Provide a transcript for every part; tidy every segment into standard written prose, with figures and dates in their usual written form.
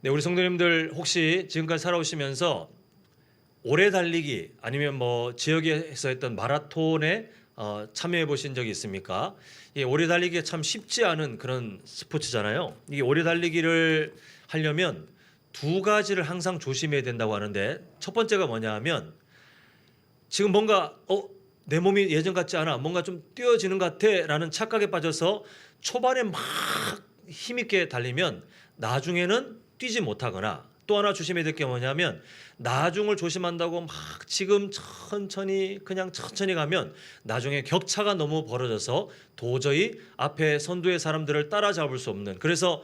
네, 우리 성도님들 혹시 지금까지 살아오시면서 오래 달리기 아니면 뭐 지역에서 했던 마라톤에 참여해 보신 적이 있습니까? 이 오래 달리기가 참 쉽지 않은 그런 스포츠잖아요. 이 오래 달리기를 하려면 두 가지를 항상 조심해야 된다고 하는데, 첫 번째가 뭐냐 하면 지금 뭔가 내 몸이 예전 같지 않아, 뭔가 좀 뛰어지는 것 같아라는 착각에 빠져서 초반에 막 힘있게 달리면 나중에는 뛰지 못하거나, 또 하나 조심해야 될 게 뭐냐면 나중을 조심한다고 막 지금 그냥 천천히 가면 나중에 격차가 너무 벌어져서 도저히 앞에 선두의 사람들을 따라잡을 수 없는, 그래서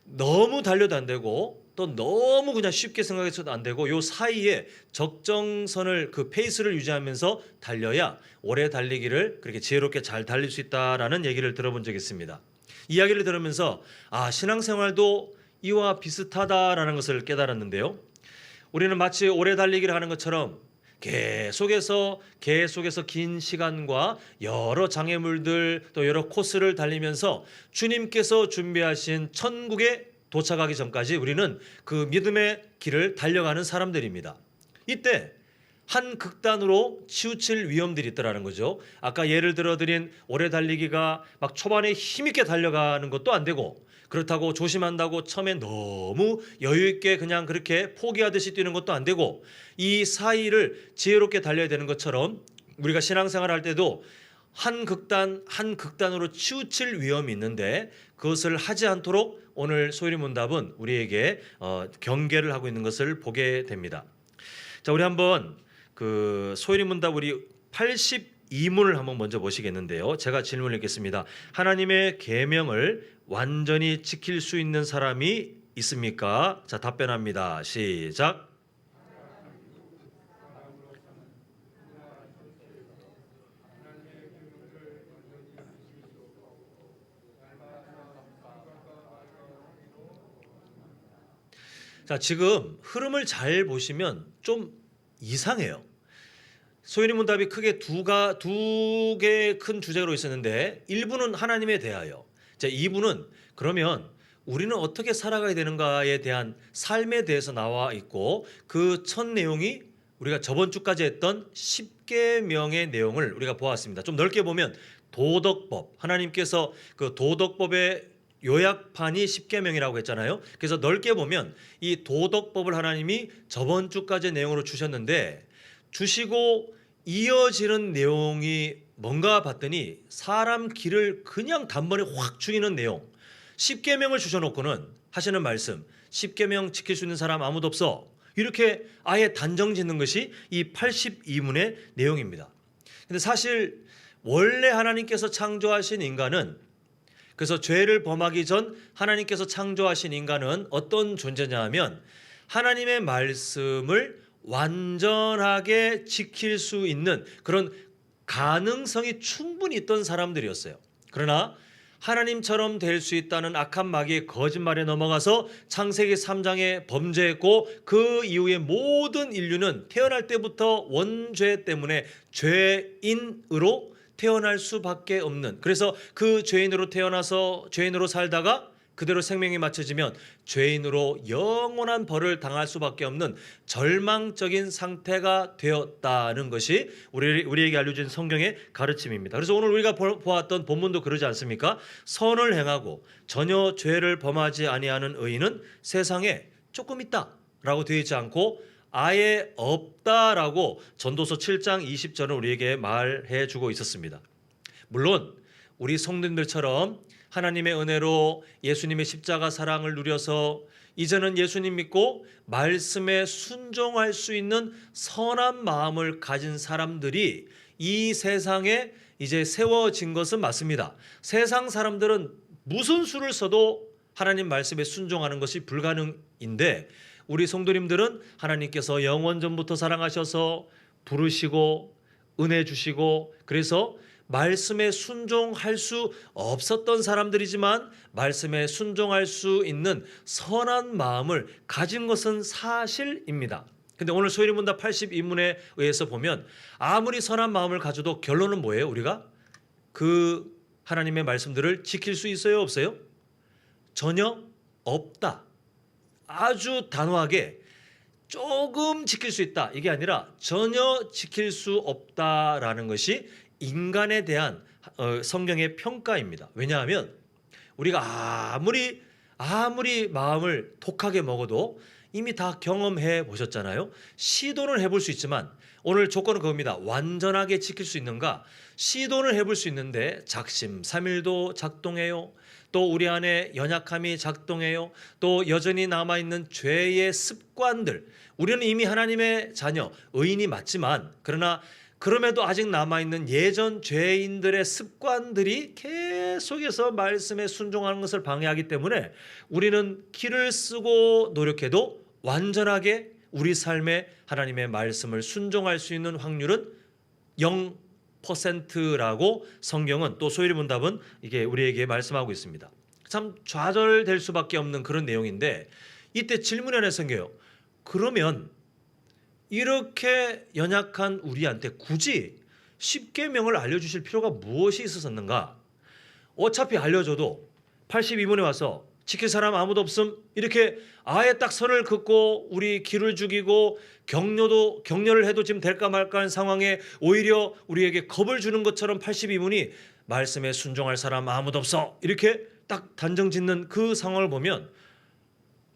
너무 달려도 안 되고 또 너무 그냥 쉽게 생각해서도 안 되고, 요 사이에 적정선을, 그 페이스를 유지하면서 달려야 오래 달리기를 그렇게 지혜롭게 잘 달릴 수 있다라는 얘기를 들어본 적이 있습니다. 이야기를 들으면서 신앙생활도 이와 비슷하다라는 것을 깨달았는데요. 우리는 마치 오래 달리기를 하는 것처럼 계속해서 긴 시간과 여러 장애물들, 또 여러 코스를 달리면서 주님께서 준비하신 천국에 도착하기 전까지 우리는 그 믿음의 길을 달려가는 사람들입니다. 이때 한 극단으로 치우칠 위험들이 있다라는 거죠. 아까 예를 들어 드린 오래 달리기가 막 초반에 힘있게 달려가는 것도 안 되고, 그렇다고 조심한다고 처음에 너무 여유 있게 그냥 그렇게 포기하듯이 뛰는 것도 안 되고, 이 사이를 지혜롭게 달려야 되는 것처럼 우리가 신앙생활 할 때도 한 극단으로 치우칠 위험이 있는데, 그것을 하지 않도록 오늘 소율이 문답은 우리에게 경계를 하고 있는 것을 보게 됩니다. 자, 우리 한번 그 소율이 문답 우리 82문을 한번 먼저 보시겠는데요. 제가 질문을 읽겠습니다. 하나님의 계명을 완전히 지킬 수 있는 사람이 있습니까? 자, 답변합니다. 시작. 자, 지금 흐름을 잘 보시면 좀 이상해요. 소연이 문답이 크게 두 개의 큰 주제로 있었는데, 1부는 하나님에 대하여, 자, 2부는 그러면 우리는 어떻게 살아가야 되는가에 대한 삶에 대해서 나와 있고, 그 첫 내용이 우리가 저번 주까지 했던 10계명의 내용을 우리가 보았습니다. 좀 넓게 보면 도덕법, 하나님께서 그 도덕법의 요약판이 10계명이라고 했잖아요. 그래서 넓게 보면 이 도덕법을 하나님이 저번 주까지 내용으로 주셨는데, 주시고 이어지는 내용이 뭔가 봤더니 사람 길을 그냥 단번에 확 죽이는 내용. 10계명을 주셔놓고는 하시는 말씀, 10계명 지킬 수 있는 사람 아무도 없어, 이렇게 아예 단정 짓는 것이 이 82문의 내용입니다. 근데 사실 원래 하나님께서 창조하신 인간은, 그래서 죄를 범하기 전 하나님께서 창조하신 인간은 어떤 존재냐 하면 하나님의 말씀을 완전하게 지킬 수 있는 그런 가능성이 충분히 있던 사람들이었어요. 그러나 하나님처럼 될 수 있다는 악한 마귀의 거짓말에 넘어가서 창세기 3장에 범죄했고, 그 이후에 모든 인류는 태어날 때부터 원죄 때문에 죄인으로 태어날 수밖에 없는, 그래서 그 죄인으로 태어나서 죄인으로 살다가 그대로 생명이 맞춰지면 죄인으로 영원한 벌을 당할 수밖에 없는 절망적인 상태가 되었다는 것이 우리에게 알려진 성경의 가르침입니다. 그래서 오늘 우리가 보았던 본문도 그러지 않습니까? 선을 행하고 전혀 죄를 범하지 아니하는 의인은 세상에 조금 있다라고 되어 있지 않고 아예 없다라고 전도서 7장 20절은 우리에게 말해 주고 있었습니다. 물론 우리 성도님들처럼 하나님의 은혜로 예수님의 십자가 사랑을 누려서 이제는 예수님 믿고 말씀에 순종할 수 있는 선한 마음을 가진 사람들이 이 세상에 이제 세워진 것은 맞습니다. 세상 사람들은 무슨 수를 써도 하나님 말씀에 순종하는 것이 불가능인데, 우리 성도님들은 하나님께서 영원 전부터 사랑하셔서 부르시고 은혜 주시고, 그래서 말씀에 순종할 수 없었던 사람들이지만 말씀에 순종할 수 있는 선한 마음을 가진 것은 사실입니다. 근데 오늘 소율이 문답 82문에 의해서 보면 아무리 선한 마음을 가져도 결론은 뭐예요? 우리가 그 하나님의 말씀들을 지킬 수 있어요? 없어요? 전혀 없다. 아주 단호하게 조금 지킬 수 있다, 이게 아니라 전혀 지킬 수 없다라는 것이 인간에 대한 성경의 평가입니다. 왜냐하면 우리가 아무리 마음을 독하게 먹어도 이미 다 경험해 보셨잖아요. 시도는 해볼 수 있지만 오늘 조건은 그겁니다. 완전하게 지킬 수 있는가? 시도는 해볼 수 있는데 작심삼일도 작동해요. 또 우리 안에 연약함이 작동해요. 또 여전히 남아있는 죄의 습관들. 우리는 이미 하나님의 자녀, 의인이 맞지만 그러나 그럼에도 아직 남아있는 예전 죄인들의 습관들이 계속해서 말씀에 순종하는 것을 방해하기 때문에 우리는 기를 쓰고 노력해도 완전하게 우리 삶에 하나님의 말씀을 순종할 수 있는 확률은 0%라고 성경은, 또 소율이 문답은 이게 우리에게 말씀하고 있습니다. 참 좌절될 수밖에 없는 그런 내용인데, 이때 질문이 하나 생겨요. 그러면 이렇게 연약한 우리한테 굳이 십계명을 알려주실 필요가 무엇이 있었는가? 어차피 알려줘도 82문에 와서 지킬 사람 아무도 없음, 이렇게 아예 딱 선을 긋고 우리 기를 죽이고 격려를 해도 지금 될까 말까 하는 상황에 오히려 우리에게 겁을 주는 것처럼 82문이 말씀에 순종할 사람 아무도 없어, 이렇게 딱 단정 짓는 그 상황을 보면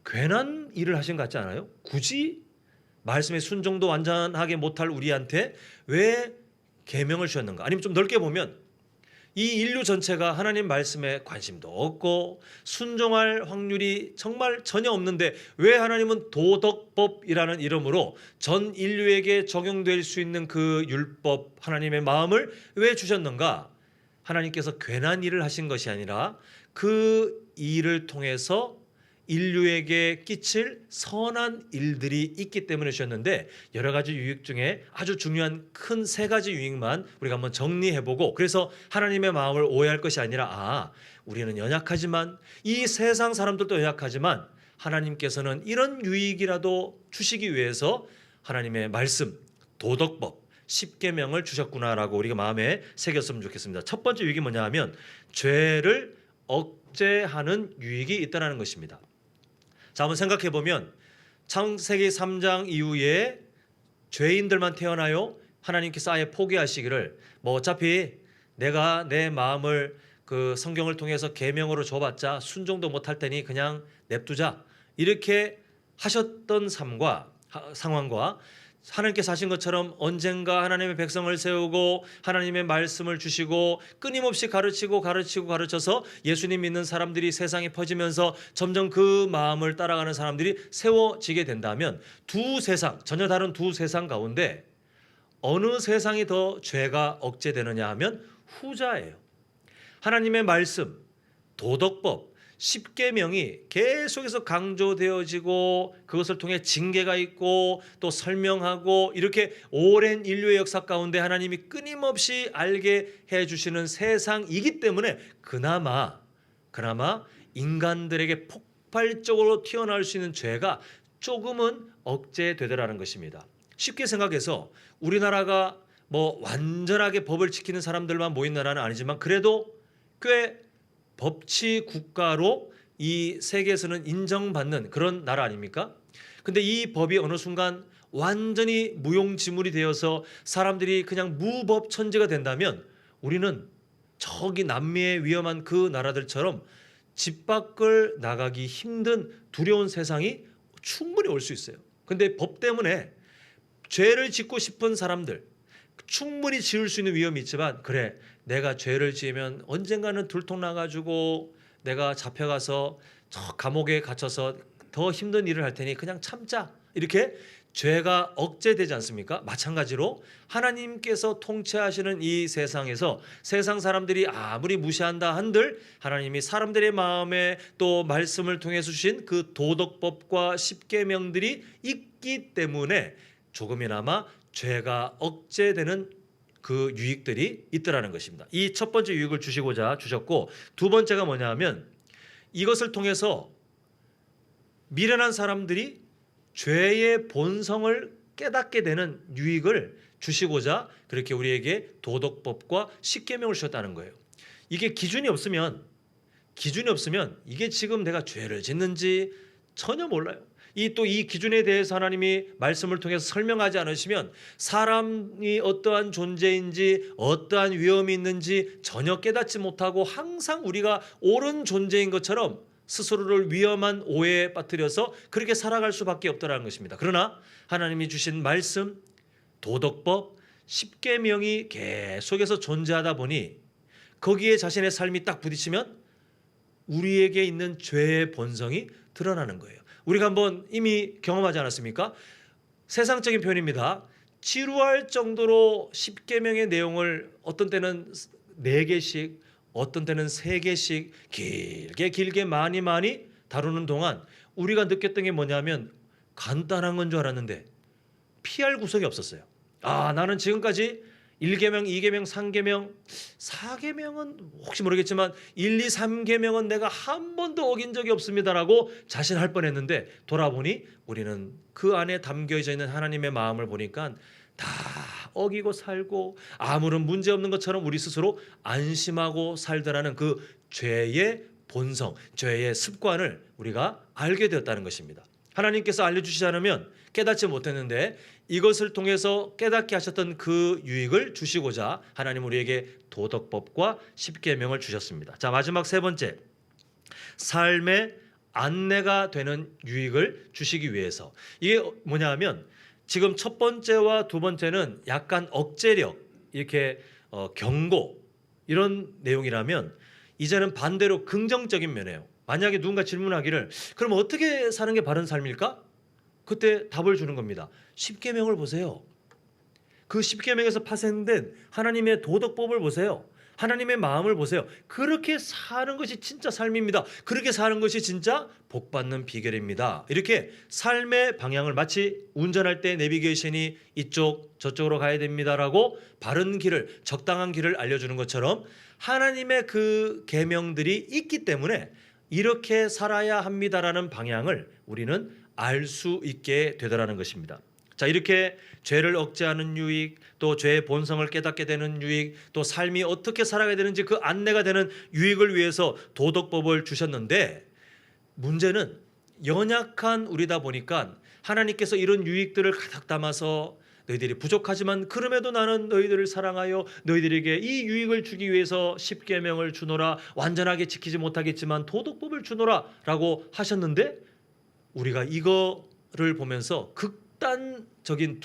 괜한 일을 하신 것 같지 않아요? 굳이 말씀의 순종도 완전하게 못할 우리한테 왜 계명을 주셨는가? 아니면 좀 넓게 보면 이 인류 전체가 하나님 말씀에 관심도 없고 순종할 확률이 정말 전혀 없는데 왜 하나님은 도덕법이라는 이름으로 전 인류에게 적용될 수 있는 그 율법, 하나님의 마음을 왜 주셨는가? 하나님께서 괜한 일을 하신 것이 아니라 그 일을 통해서 인류에게 끼칠 선한 일들이 있기 때문에 주셨는데, 여러 가지 유익 중에 아주 중요한 큰 세 가지 유익만 우리가 한번 정리해보고, 그래서 하나님의 마음을 오해할 것이 아니라 우리는 연약하지만, 이 세상 사람들도 연약하지만 하나님께서는 이런 유익이라도 주시기 위해서 하나님의 말씀, 도덕법, 십계명을 주셨구나라고 우리가 마음에 새겼으면 좋겠습니다. 첫 번째 유익이 뭐냐 하면 죄를 억제하는 유익이 있다는 것입니다. 자, 한번 생각해 보면 창세기 3장 이후에 죄인들만 태어나요? 하나님께서 아예 포기하시기를 뭐 어차피 내가 내 마음을 그 성경을 통해서 계명으로 줘봤자 순종도 못할 테니 그냥 냅두자, 이렇게 하셨던 상황과 하나님께서 하신 것처럼 언젠가 하나님의 백성을 세우고 하나님의 말씀을 주시고 끊임없이 가르쳐서 예수님 믿는 사람들이 세상에 퍼지면서 점점 그 마음을 따라가는 사람들이 세워지게 된다면 두 세상, 전혀 다른 두 세상 가운데 어느 세상이 더 죄가 억제되느냐 하면 후자예요. 하나님의 말씀, 도덕법, 십계명이 계속해서 강조되어지고 그것을 통해 징계가 있고 또 설명하고, 이렇게 오랜 인류의 역사 가운데 하나님이 끊임없이 알게 해주시는 세상이기 때문에 그나마 인간들에게 폭발적으로 튀어나올 수 있는 죄가 조금은 억제되더라는 것입니다. 쉽게 생각해서 우리나라가 뭐 완전하게 법을 지키는 사람들만 모인 나라는 아니지만 그래도 꽤 법치 국가로 이 세계에서는 인정받는 그런 나라 아닙니까? 근데 이 법이 어느 순간 완전히 무용지물이 되어서 사람들이 그냥 무법천지가 된다면 우리는 저기 남미의 위험한 그 나라들처럼 집 밖을 나가기 힘든 두려운 세상이 충분히 올 수 있어요. 근데 법 때문에 죄를 짓고 싶은 사람들 충분히 지을 수 있는 위험이 있지만, 그래 내가 죄를 지으면 언젠가는 들통나가지고 내가 잡혀가서 저 감옥에 갇혀서 더 힘든 일을 할 테니 그냥 참자, 이렇게 죄가 억제되지 않습니까? 마찬가지로 하나님께서 통치하시는 이 세상에서 세상 사람들이 아무리 무시한다 한들 하나님이 사람들의 마음에 또 말씀을 통해서 주신 그 도덕법과 십계명들이 있기 때문에 조금이나마 죄가 억제되는 그 유익들이 있더라는 것입니다. 이 첫 번째 유익을 주시고자 주셨고, 두 번째가 뭐냐 하면 이것을 통해서 미련한 사람들이 죄의 본성을 깨닫게 되는 유익을 주시고자 그렇게 우리에게 도덕법과 십계명을 주셨다는 거예요. 이게 기준이 없으면 이게 지금 내가 죄를 짓는지 전혀 몰라요. 이 기준에 대해서 하나님이 말씀을 통해서 설명하지 않으시면 사람이 어떠한 존재인지 어떠한 위험이 있는지 전혀 깨닫지 못하고 항상 우리가 옳은 존재인 것처럼 스스로를 위험한 오해에 빠뜨려서 그렇게 살아갈 수밖에 없다는 것입니다. 그러나 하나님이 주신 말씀, 도덕법, 십계명이 계속해서 존재하다 보니 거기에 자신의 삶이 딱 부딪히면 우리에게 있는 죄의 본성이 드러나는 거예요. 우리가 한번 이미 경험하지 않았습니까? 세상적인 표현입니다. 지루할 정도로 십계명의 내용을 어떤 때는 4개씩, 어떤 때는 3개씩 길게 많이 다루는 동안 우리가 느꼈던 게 뭐냐면 간단한 건 줄 알았는데 피할 구석이 없었어요. 나는 지금까지 1계명, 2계명, 3계명, 4계명은 혹시 모르겠지만 1, 2, 3계명은 내가 한 번도 어긴 적이 없습니다라고 자신할 뻔했는데 돌아보니 우리는 그 안에 담겨져 있는 하나님의 마음을 보니까 다 어기고 살고 아무런 문제 없는 것처럼 우리 스스로 안심하고 살더라는 그 죄의 본성, 죄의 습관을 우리가 알게 되었다는 것입니다. 하나님께서 알려주시지 않으면 깨닫지 못했는데 이것을 통해서 깨닫게 하셨던 그 유익을 주시고자 하나님 우리에게 도덕법과 십계명을 주셨습니다. 자, 마지막 3번째, 삶의 안내가 되는 유익을 주시기 위해서. 이게 뭐냐 하면 지금 첫 번째와 두 번째는 약간 억제력, 이렇게 경고 이런 내용이라면 이제는 반대로 긍정적인 면이에요. 만약에 누군가 질문하기를 그럼 어떻게 사는 게 바른 삶일까? 그때 답을 주는 겁니다. 십계명을 보세요. 그 십계명에서 파생된 하나님의 도덕법을 보세요. 하나님의 마음을 보세요. 그렇게 사는 것이 진짜 삶입니다. 그렇게 사는 것이 진짜 복받는 비결입니다. 이렇게 삶의 방향을 마치 운전할 때 내비게이션이 이쪽 저쪽으로 가야 됩니다라고 바른 길을, 적당한 길을 알려주는 것처럼 하나님의 그 계명들이 있기 때문에 이렇게 살아야 합니다라는 방향을 우리는 알 수 있게 되더라는 것입니다. 자, 이렇게 죄를 억제하는 유익, 또 죄의 본성을 깨닫게 되는 유익, 또 삶이 어떻게 살아가야 되는지 그 안내가 되는 유익을 위해서 도덕법을 주셨는데 문제는 연약한 우리다 보니까 하나님께서 이런 유익들을 가득 담아서 너희들이 부족하지만 그럼에도 나는 너희들을 사랑하여 너희들에게 이 유익을 주기 위해서 십계명을 주노라, 완전하게 지키지 못하겠지만 도덕법을 주노라 라고 하셨는데 우리가 이거를 보면서 극단적인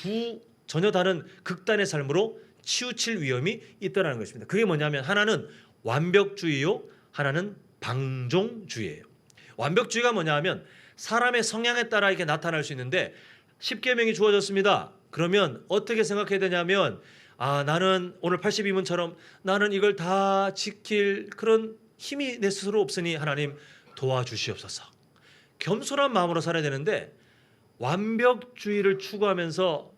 전혀 다른 극단의 삶으로 치우칠 위험이 있다는 것입니다. 그게 뭐냐면 하나는 완벽주의요, 하나는 방종주의예요. 완벽주의가 뭐냐 하면 사람의 성향에 따라 이게 나타날 수 있는데 십계명이 주어졌습니다. 그러면 어떻게 생각해야 되냐면 나는 오늘 82문처럼 나는 이걸 다 지킬 그런 힘이 내 스스로 없으니 하나님 도와주시옵소서. 겸손한 마음으로 살아야 되는데 완벽주의를 추구하면서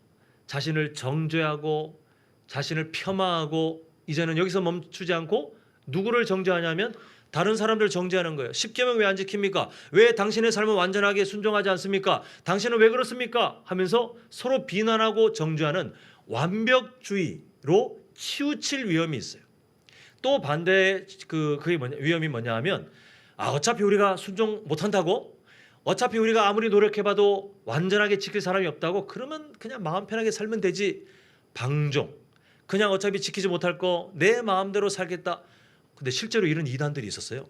자신을 정죄하고 자신을 폄하하고 이제는 여기서 멈추지 않고 누구를 정죄하냐면 다른 사람들을 정죄하는 거예요. 십계명 왜 안 지킵니까? 왜 당신의 삶은 완전하게 순종하지 않습니까? 당신은 왜 그렇습니까? 하면서 서로 비난하고 정죄하는 완벽주의로 치우칠 위험이 있어요. 또 반대 위험이 뭐냐 하면 어차피 우리가 순종 못한다고? 어차피 우리가 아무리 노력해봐도 완전하게 지킬 사람이 없다고? 그러면 그냥 마음 편하게 살면 되지. 방종. 그냥 어차피 지키지 못할 거 내 마음대로 살겠다. 근데 실제로 이런 이단들이 있었어요.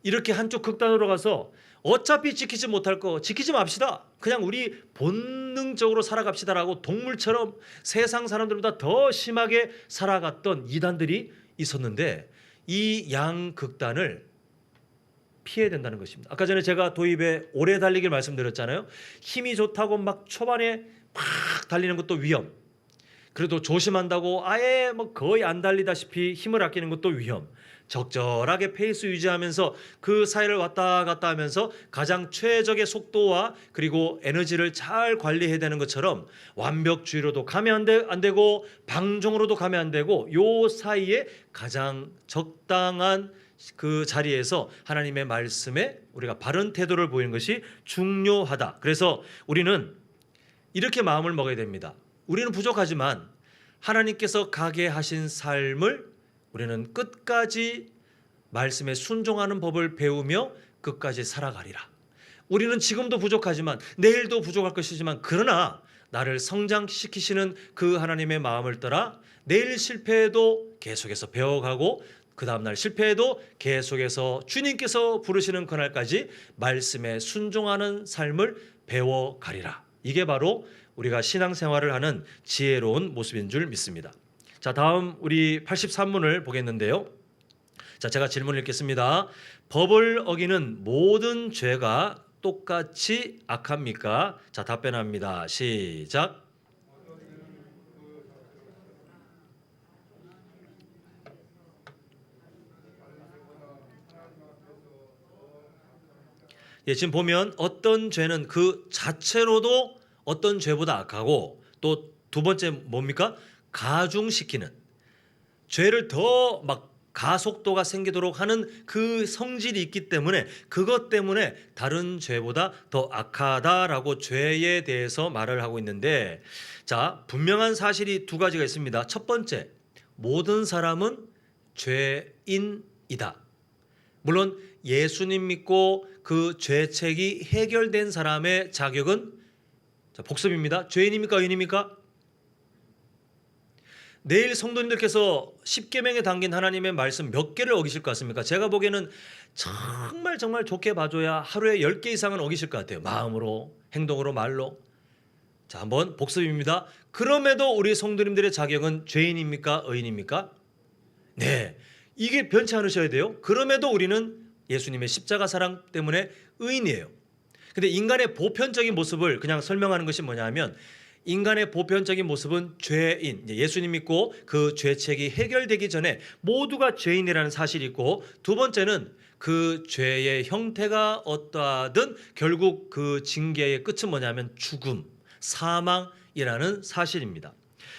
이렇게 한쪽 극단으로 가서 어차피 지키지 못할 거 지키지 맙시다. 그냥 우리 본능적으로 살아갑시다라고 동물처럼 세상 사람들보다 더 심하게 살아갔던 이단들이 있었는데 이 양극단을 피해야 된다는 것입니다. 아까 전에 제가 도입에 오래 달리기를 말씀드렸잖아요. 힘이 좋다고 막 초반에 막 달리는 것도 위험. 그래도 조심한다고 아예 거의 안 달리다시피 힘을 아끼는 것도 위험. 적절하게 페이스 유지하면서 그 사이를 왔다 갔다 하면서 가장 최적의 속도와 그리고 에너지를 잘 관리해야 되는 것처럼 완벽주의로도 가면 안 되고 방종으로도 가면 안 되고 요 사이에 가장 적당한 그 자리에서 하나님의 말씀에 우리가 바른 태도를 보이는 것이 중요하다. 그래서 우리는 이렇게 마음을 먹어야 됩니다. 우리는 부족하지만 하나님께서 가게 하신 삶을 우리는 끝까지 말씀에 순종하는 법을 배우며 끝까지 살아가리라. 우리는 지금도 부족하지만 내일도 부족할 것이지만 그러나 나를 성장시키시는 그 하나님의 마음을 따라 내일 실패해도 계속해서 배워가고 그 다음날 실패해도 계속해서 주님께서 부르시는 그날까지 말씀에 순종하는 삶을 배워가리라. 이게 바로 우리가 신앙생활을 하는 지혜로운 모습인 줄 믿습니다. 자, 다음 우리 83문을 보겠는데요. 자, 제가 질문을 읽겠습니다. 법을 어기는 모든 죄가 똑같이 악합니까? 자, 답변합니다. 시작. 예, 지금 보면 어떤 죄는 그 자체로도 어떤 죄보다 악하고 또 두 번째 뭡니까? 가중시키는 죄를 더 막 가속도가 생기도록 하는 그 성질이 있기 때문에 그것 때문에 다른 죄보다 더 악하다라고 죄에 대해서 말을 하고 있는데 자, 분명한 사실이 두 가지가 있습니다. 첫 번째, 모든 사람은 죄인이다. 물론 예수님 믿고 그 죄책이 해결된 사람의 자격은 자, 복습입니다. 죄인입니까? 의인입니까? 내일 성도님들께서 십계명에 담긴 하나님의 말씀 몇 개를 어기실 것 같습니까? 제가 보기에는 정말 좋게 봐줘야 하루에 10개 이상은 어기실 것 같아요. 마음으로, 행동으로, 말로. 자, 한번 복습입니다. 그럼에도 우리 성도님들의 자격은 죄인입니까? 의인입니까? 네, 이게 변치 않으셔야 돼요. 그럼에도 우리는 예수님의 십자가 사랑 때문에 의인이에요. 근데 인간의 보편적인 모습을 그냥 설명하는 것이 뭐냐면 인간의 보편적인 모습은 죄인, 예수님 믿고 그 죄책이 해결되기 전에 모두가 죄인이라는 사실이 있고 두 번째는 그 죄의 형태가 어떠하든 결국 그 징계의 끝은 뭐냐면 죽음, 사망이라는 사실입니다.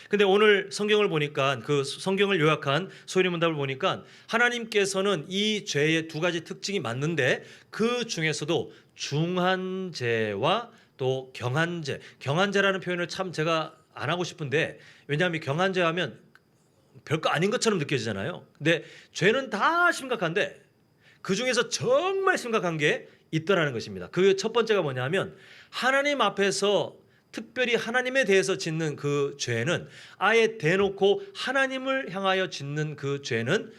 근데 오늘 성경을 보니까 그 성경을 요약한 소인의 문답을 보니까 하나님께서는 이 죄의 두 가지 특징이 맞는데 그 중에서도 중한 죄와 또 경한 죄, 경한 죄라는 표현을 참 제가 안 하고 싶은데 왜냐하면 경한 죄 하면 별거 아닌 것처럼 느껴지잖아요. 근데 죄는 다 심각한데 그 중에서 정말 심각한 게 있더라는 것입니다. 그 첫 번째가 뭐냐면 하나님 앞에서 특별히 하나님에 대해서 짓는 그 죄는 아예 대놓고 하나님을 향하여 짓는 그 죄는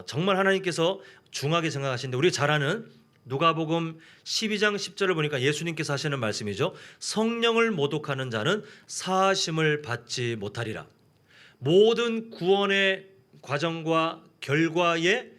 정말 하나님께서 중하게 생각하시는데 우리 잘 아는 누가복음 12장 10절을 보니까 예수님께서 하시는 말씀이죠. 성령을 모독하는 자는 사하심을 받지 못하리라. 모든 구원의 과정과 결과의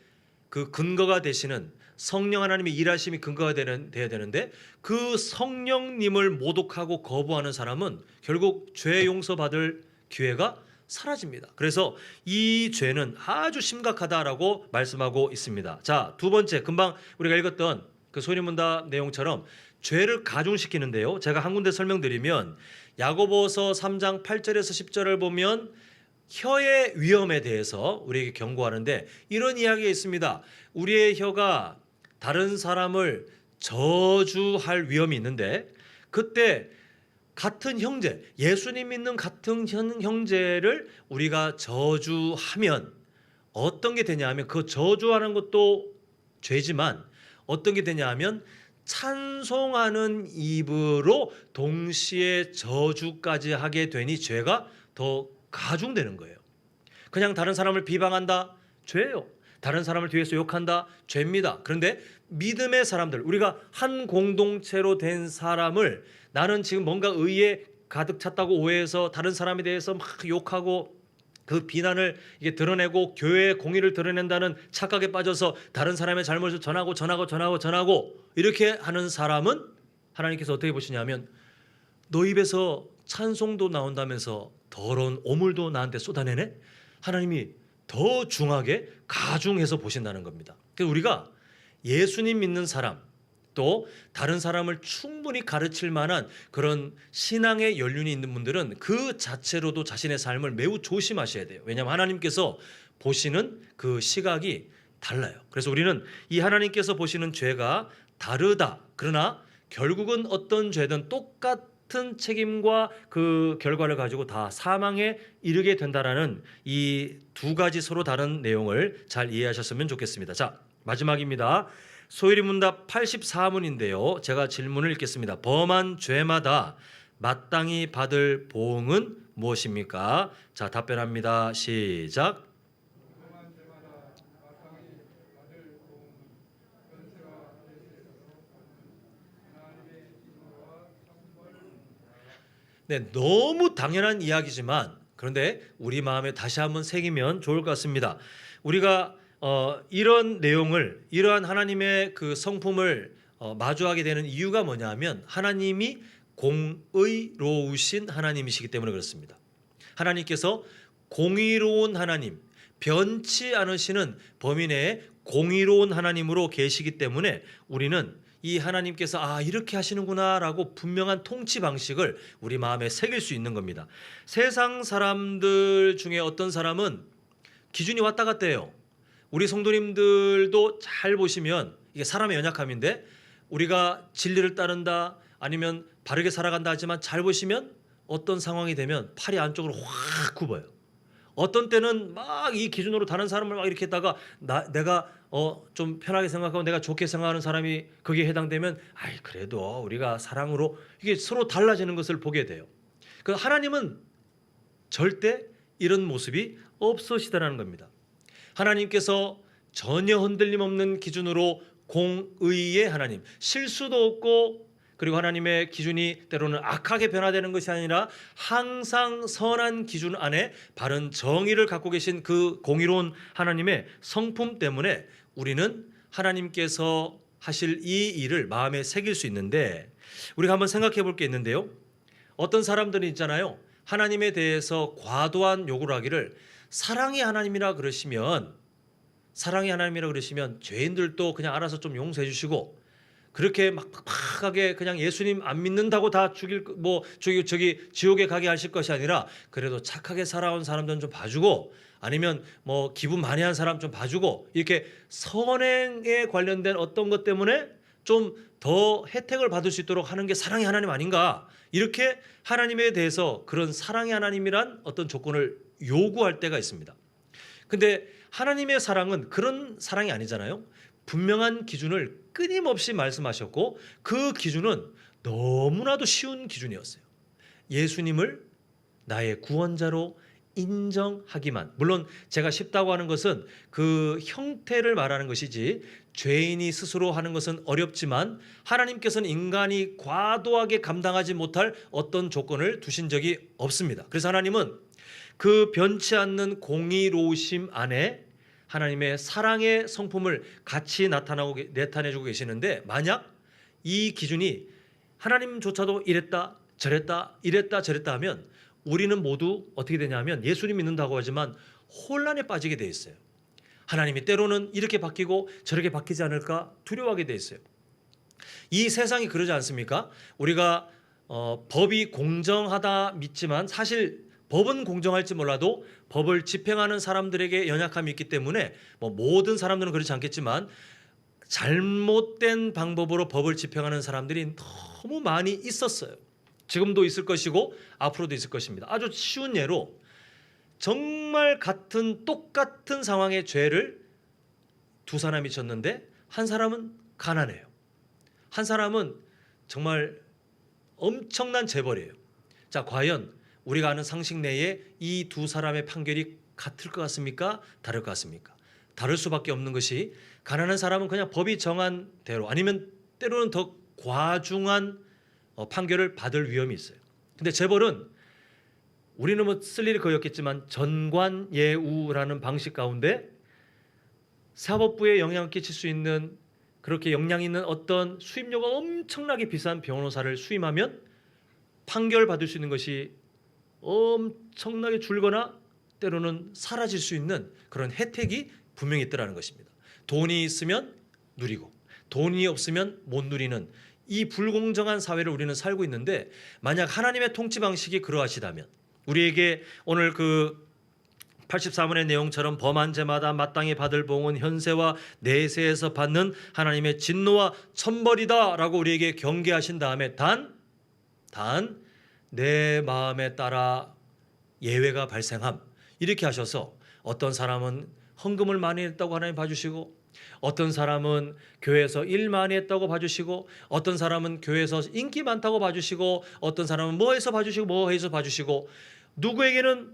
그 근거가 되시는 성령 하나님의 일하심이 근거가 돼야 되는데 그 성령님을 모독하고 거부하는 사람은 결국 죄 용서받을 기회가 사라집니다. 그래서 이 죄는 아주 심각하다라고 말씀하고 있습니다. 자, 두 번째 금방 우리가 읽었던 그 소리문답 내용처럼 죄를 가중시키는데요. 제가 한 군데 설명드리면 야고보서 3장 8절에서 10절을 보면 혀의 위험에 대해서 우리에게 경고하는데 이런 이야기가 있습니다. 우리의 혀가 다른 사람을 저주할 위험이 있는데 그때 같은 형제, 예수님 믿는 같은 형제를 우리가 저주하면 어떤 게 되냐 하면 그 저주하는 것도 죄지만 어떤 게 되냐 하면 찬송하는 입으로 동시에 저주까지 하게 되니 죄가 더 가중되는 거예요. 그냥 다른 사람을 비방한다? 죄예요. 다른 사람을 뒤에서 욕한다? 죄입니다. 그런데 믿음의 사람들, 우리가 한 공동체로 된 사람을 나는 지금 뭔가 의에 가득 찼다고 오해해서 다른 사람에 대해서 막 욕하고 그 비난을 이게 드러내고 교회의 공의를 드러낸다는 착각에 빠져서 다른 사람의 잘못을 전하고 이렇게 하는 사람은 하나님께서 어떻게 보시냐면 너 입에서 찬송도 나온다면서 더러운 오물도 나한테 쏟아내네? 하나님이 더 중하게 가중해서 보신다는 겁니다. 그래서 우리가 예수님 믿는 사람 또 다른 사람을 충분히 가르칠 만한 그런 신앙의 연륜이 있는 분들은 그 자체로도 자신의 삶을 매우 조심하셔야 돼요. 왜냐하면 하나님께서 보시는 그 시각이 달라요. 그래서 우리는 이 하나님께서 보시는 죄가 다르다. 그러나 결국은 어떤 죄든 똑같은 책임과 그 결과를 가지고 다 사망에 이르게 된다라는 이 두 가지 서로 다른 내용을 잘 이해하셨으면 좋겠습니다. 자, 마지막입니다. 소율이 문답 84문인데요. 제가 질문을 읽겠습니다. 범한 죄마다 마땅히 받을 보응은 무엇입니까? 자, 답변합니다. 시작. 네, 너무 당연한 이야기지만 그런데 우리 마음에 다시 한번 새기면 좋을 것 같습니다. 우리가 이런 내용을 이러한 하나님의 그 성품을 마주하게 되는 이유가 뭐냐면 하나님이 공의로우신 하나님이시기 때문에 그렇습니다. 하나님께서 공의로운 하나님, 변치 않으시는 범위 내에 공의로운 하나님으로 계시기 때문에 우리는 이 하나님께서 이렇게 하시는구나라고 분명한 통치 방식을 우리 마음에 새길 수 있는 겁니다. 세상 사람들 중에 어떤 사람은 기준이 왔다 갔다 해요. 우리 성도님들도 잘 보시면 이게 사람의 연약함인데 우리가 진리를 따른다 아니면 바르게 살아간다 하지만 잘 보시면 어떤 상황이 되면 팔이 안쪽으로 확 굽어요. 어떤 때는 막 이 기준으로 다른 사람을 막 이렇게 했다가 내가 좀 편하게 생각하고 내가 좋게 생각하는 사람이 거기에 해당되면 그래도 우리가 사랑으로 이게 서로 달라지는 것을 보게 돼요. 그 하나님은 절대 이런 모습이 없으시다라는 겁니다. 하나님께서 전혀 흔들림 없는 기준으로 공의의 하나님, 실수도 없고 그리고 하나님의 기준이 때로는 악하게 변화되는 것이 아니라 항상 선한 기준 안에 바른 정의를 갖고 계신 그 공의로운 하나님의 성품 때문에 우리는 하나님께서 하실 이 일을 마음에 새길 수 있는데 우리가 한번 생각해 볼 게 있는데요. 어떤 사람들이 있잖아요. 하나님에 대해서 과도한 요구를 하기를 사랑의 하나님이라 그러시면 죄인들도 그냥 알아서 좀 용서해 주시고 그렇게 막하게 그냥 예수님 안 믿는다고 다 저기 지옥에 가게 하실 것이 아니라 그래도 착하게 살아온 사람들은 좀 봐주고 아니면 뭐 기분 많이 한 사람 좀 봐주고 이렇게 선행에 관련된 어떤 것 때문에 좀 더 혜택을 받을 수 있도록 하는 게 사랑의 하나님 아닌가 이렇게 하나님에 대해서 그런 사랑의 하나님이란 어떤 조건을 요구할 때가 있습니다. 근데 하나님의 사랑은 그런 사랑이 아니잖아요. 분명한 기준을 끊임없이 말씀하셨고 그 기준은 너무나도 쉬운 기준이었어요. 예수님을 나의 구원자로 인정하기만. 물론 제가 쉽다고 하는 것은 그 형태를 말하는 것이지 죄인이 스스로 하는 것은 어렵지만 하나님께서는 인간이 과도하게 감당하지 못할 어떤 조건을 두신 적이 없습니다. 그래서 하나님은 그 변치 않는 공의로우심 안에 하나님의 사랑의 성품을 같이 나타내주고 계시는데 만약 이 기준이 하나님조차도 이랬다 저랬다 하면 우리는 모두 어떻게 되냐면 예수님 믿는다고 하지만 혼란에 빠지게 돼 있어요. 하나님이 때로는 이렇게 바뀌고 저렇게 바뀌지 않을까 두려워하게 돼 있어요. 이 세상이 그러지 않습니까? 우리가 법이 공정하다 믿지만 사실 법은 공정할지 몰라도 법을 집행하는 사람들에게 연약함이 있기 때문에 모든 사람들은 그렇지 않겠지만 잘못된 방법으로 법을 집행하는 사람들이 너무 많이 있었어요. 지금도 있을 것이고 앞으로도 있을 것입니다. 아주 쉬운 예로 정말 똑같은 상황의 죄를 두 사람이 졌는데 한 사람은 가난해요. 한 사람은 정말 엄청난 재벌이에요. 자, 과연 우리가 아는 상식 내에 이 두 사람의 판결이 같을 것 같습니까? 다를 것 같습니까? 다를 수밖에 없는 것이 가난한 사람은 그냥 법이 정한 대로 아니면 때로는 더 과중한 판결을 받을 위험이 있어요. 근데 재벌은 우리는 쓸 일이 거의 없겠지만 전관예우라는 방식 가운데 사법부에 영향을 끼칠 수 있는 그렇게 역량 있는 어떤 수임료가 엄청나게 비싼 변호사를 수임하면 판결 받을 수 있는 것이 엄청나게 줄거나 때로는 사라질 수 있는 그런 혜택이 분명히 있더라는 것입니다. 돈이 있으면 누리고 돈이 없으면 못 누리는 이 불공정한 사회를 우리는 살고 있는데 만약 하나님의 통치 방식이 그러하시다면 우리에게 오늘 그 84문의 내용처럼 범한 죄마다 마땅히 받을 보응은 현세와 내세에서 받는 하나님의 진노와 천벌이다라고 우리에게 경계하신 다음에 단 내 마음에 따라 예외가 발생함 이렇게 하셔서 어떤 사람은 헌금을 많이 했다고 하나님 봐주시고 어떤 사람은 교회에서 일 많이 했다고 봐주시고, 어떤 사람은 교회에서 인기 많다고 봐주시고, 어떤 사람은 뭐 해서 봐주시고 뭐 해서 봐주시고, 누구에게는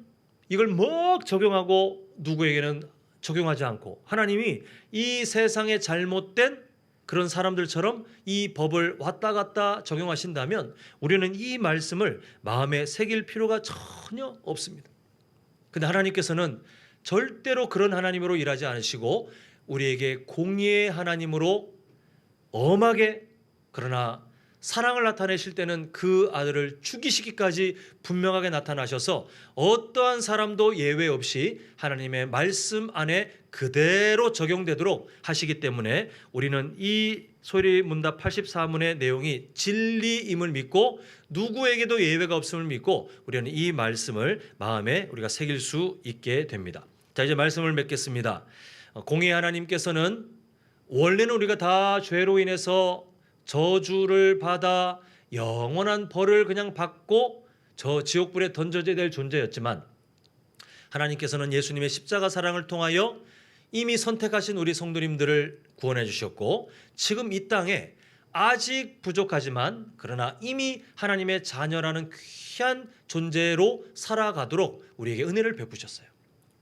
이걸 막 적용하고 누구에게는 적용하지 않고, 하나님이 이 세상에 잘못된 그런 사람들처럼 이 법을 왔다 갔다 적용하신다면 우리는 이 말씀을 마음에 새길 필요가 전혀 없습니다. 근데 하나님께서는 절대로 그런 하나님으로 일하지 않으시고 우리에게 공의의 하나님으로 엄하게, 그러나 사랑을 나타내실 때는 그 아들을 죽이시기까지 분명하게 나타나셔서 어떠한 사람도 예외 없이 하나님의 말씀 안에 그대로 적용되도록 하시기 때문에 우리는 이 소리문답 84문의 내용이 진리임을 믿고 누구에게도 예외가 없음을 믿고 우리는 이 말씀을 마음에 우리가 새길 수 있게 됩니다. 자, 이제 말씀을 맺겠습니다. 공의 하나님께서는 원래는 우리가 다 죄로 인해서 저주를 받아 영원한 벌을 그냥 받고 저 지옥불에 던져져야 될 존재였지만, 하나님께서는 예수님의 십자가 사랑을 통하여 이미 선택하신 우리 성도님들을 구원해 주셨고, 지금 이 땅에 아직 부족하지만 그러나 이미 하나님의 자녀라는 귀한 존재로 살아가도록 우리에게 은혜를 베푸셨어요.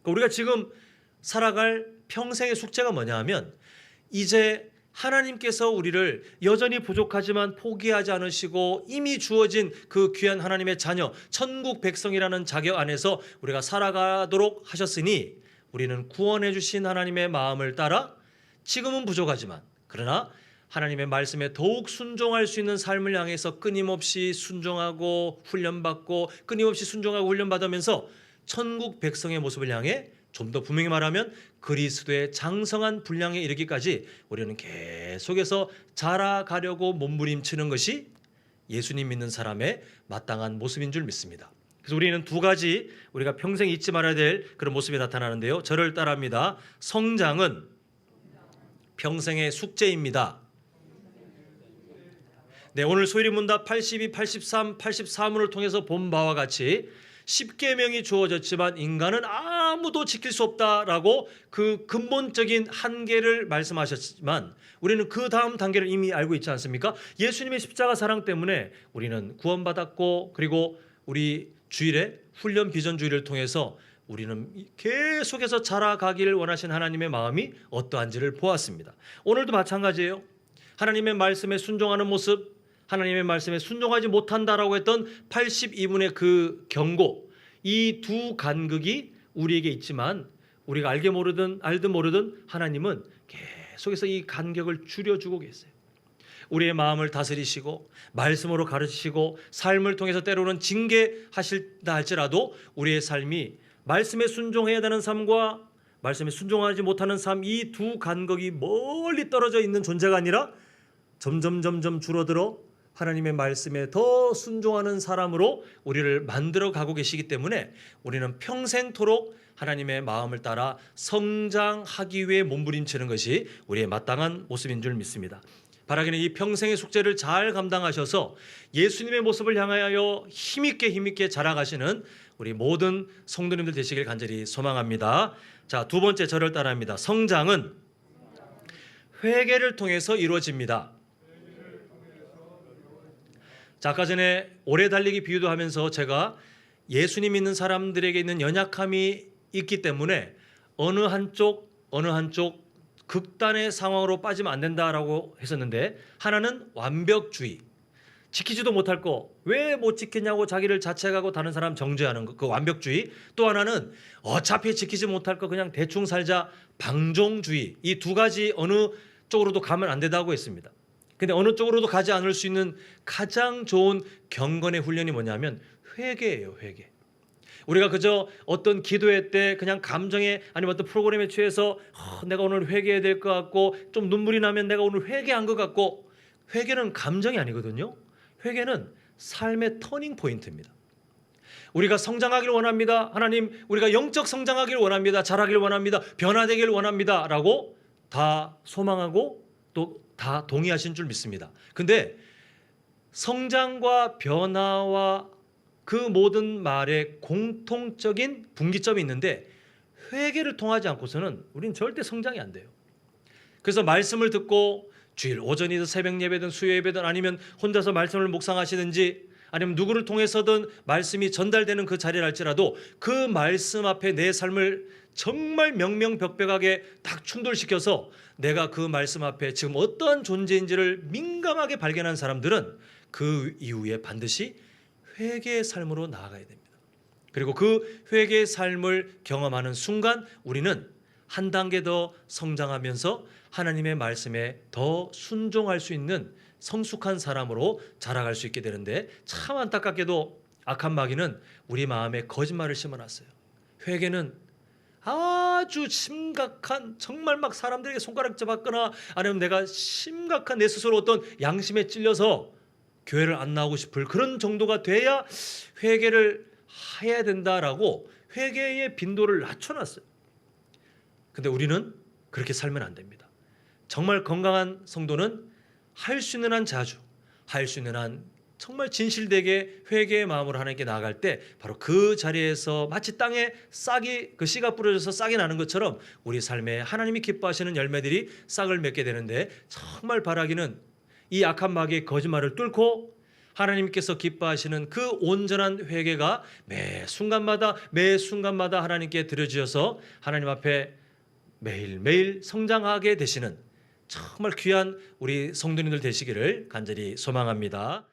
우리가 지금 살아갈 평생의 숙제가 뭐냐 하면, 이제 하나님께서 우리를 여전히 부족하지만 포기하지 않으시고 이미 주어진 그 귀한 하나님의 자녀, 천국 백성이라는 자격 안에서 우리가 살아가도록 하셨으니, 우리는 구원해 주신 하나님의 마음을 따라 지금은 부족하지만 그러나 하나님의 말씀에 더욱 순종할 수 있는 삶을 향해서 끊임없이 순종하고 훈련받고, 끊임없이 순종하고 훈련받으면서 천국 백성의 모습을 향해, 좀 더 분명히 말하면 그리스도의 장성한 분량에 이르기까지 우리는 계속해서 자라가려고 몸부림치는 것이 예수님 믿는 사람의 마땅한 모습인 줄 믿습니다. 그래서 우리는 두 가지 우리가 평생 잊지 말아야 될 그런 모습이 나타나는데요. 저를 따라합니다. 성장은 평생의 숙제입니다. 네, 오늘 소리문답 82, 83, 84문을 통해서 본 바와 같이 10계명이 주어졌지만 인간은 아무도 지킬 수 없다라고 그 근본적인 한계를 말씀하셨지만, 우리는 그 다음 단계를 이미 알고 있지 않습니까? 예수님의 십자가 사랑 때문에 우리는 구원받았고, 그리고 우리 주일에 훈련 비전 주일을 통해서 우리는 계속해서 자라가기를 원하신 하나님의 마음이 어떠한지를 보았습니다. 오늘도 마찬가지예요. 하나님의 말씀에 순종하는 모습, 하나님의 말씀에 순종하지 못한다라고 했던 82문의 그 경고, 이 두 간극이 우리에게 있지만 우리가 알든 모르든 하나님은 계속해서 이 간격을 줄여주고 계세요. 우리의 마음을 다스리시고 말씀으로 가르치시고 삶을 통해서 때로는 징계하실다 할지라도 우리의 삶이 말씀에 순종해야 되는 삶과 말씀에 순종하지 못하는 삶, 이 두 간격이 멀리 떨어져 있는 존재가 아니라 점점 줄어들어 하나님의 말씀에 더 순종하는 사람으로 우리를 만들어 가고 계시기 때문에 우리는 평생토록 하나님의 마음을 따라 성장하기 위해 몸부림치는 것이 우리의 마땅한 모습인 줄 믿습니다. 바라기는 이 평생의 숙제를 잘 감당하셔서 예수님의 모습을 향하여 힘있게 자라가시는 우리 모든 성도님들 되시길 간절히 소망합니다. 자, 두 번째 저를 따라합니다. 성장은 회개를 통해서 이루어집니다. 자, 아까 전에 오래 달리기 비유도 하면서 제가 예수님 믿는 사람들에게 있는 연약함이 있기 때문에 어느 한쪽 극단의 상황으로 빠지면 안 된다라고 했었는데, 하나는 완벽주의, 지키지도 못할 거 왜 못 지켰냐고 자기를 자책하고 다른 사람 정죄하는 그 완벽주의, 또 하나는 어차피 지키지 못할 거 그냥 대충 살자, 방종주의. 이 두 가지 어느 쪽으로도 가면 안 된다고 했습니다. 근데 어느 쪽으로도 가지 않을 수 있는 가장 좋은 경건의 훈련이 뭐냐면 회개예요. 회개. 우리가 그저 어떤 기도회 때 그냥 감정에, 아니면 어떤 프로그램에 취해서 내가 오늘 회개해야 될 것 같고, 좀 눈물이 나면 내가 오늘 회개한 것 같고, 회개는 감정이 아니거든요. 회개는 삶의 터닝 포인트입니다. 우리가 성장하기를 원합니다. 하나님, 우리가 영적 성장하기를 원합니다. 자라기를 원합니다. 변화되기를 원합니다. 라고 다 소망하고 또 다 동의하신 줄 믿습니다. 근데 성장과 변화와 그 모든 말에 공통적인 분기점이 있는데, 회개를 통하지 않고서는 우리는 절대 성장이 안 돼요. 그래서 말씀을 듣고 주일 오전이든 새벽 예배든 수요 예배든 아니면 혼자서 말씀을 묵상하시든지 아니면 누구를 통해서든 말씀이 전달되는 그 자리랄지라도 그 말씀 앞에 내 삶을 정말 명명백백하게 딱 충돌시켜서 내가 그 말씀 앞에 지금 어떠한 존재인지를 민감하게 발견한 사람들은 그 이후에 반드시 회개의 삶으로 나아가야 됩니다. 그리고 그 회개의 삶을 경험하는 순간 우리는 한 단계 더 성장하면서 하나님의 말씀에 더 순종할 수 있는 성숙한 사람으로 자라갈 수 있게 되는데, 참 안타깝게도 악한 마귀는 우리 마음에 거짓말을 심어놨어요. 회개는 아주 심각한, 정말 막 사람들에게 손가락질 받거나 아니면 내가 심각한 내 스스로 어떤 양심에 찔려서 교회를 안 나오고 싶을 그런 정도가 돼야 회개를 해야 된다라고 회개의 빈도를 낮춰놨어요. 근데 우리는 그렇게 살면 안 됩니다. 정말 건강한 성도는 할 수 있는 한 자주, 할 수 있는 한 정말 진실되게 회개의 마음으로 하나님께 나아갈 때 바로 그 자리에서 마치 땅에 싹이, 그 씨가 뿌려져서 싹이 나는 것처럼 우리 삶에 하나님이 기뻐하시는 열매들이 싹을 맺게 되는데, 정말 바라기는 이 악한 마귀의 거짓말을 뚫고 하나님께서 기뻐하시는 그 온전한 회개가 매 순간마다 하나님께 드려지어서 하나님 앞에 매일매일 성장하게 되시는 정말 귀한 우리 성도님들 되시기를 간절히 소망합니다.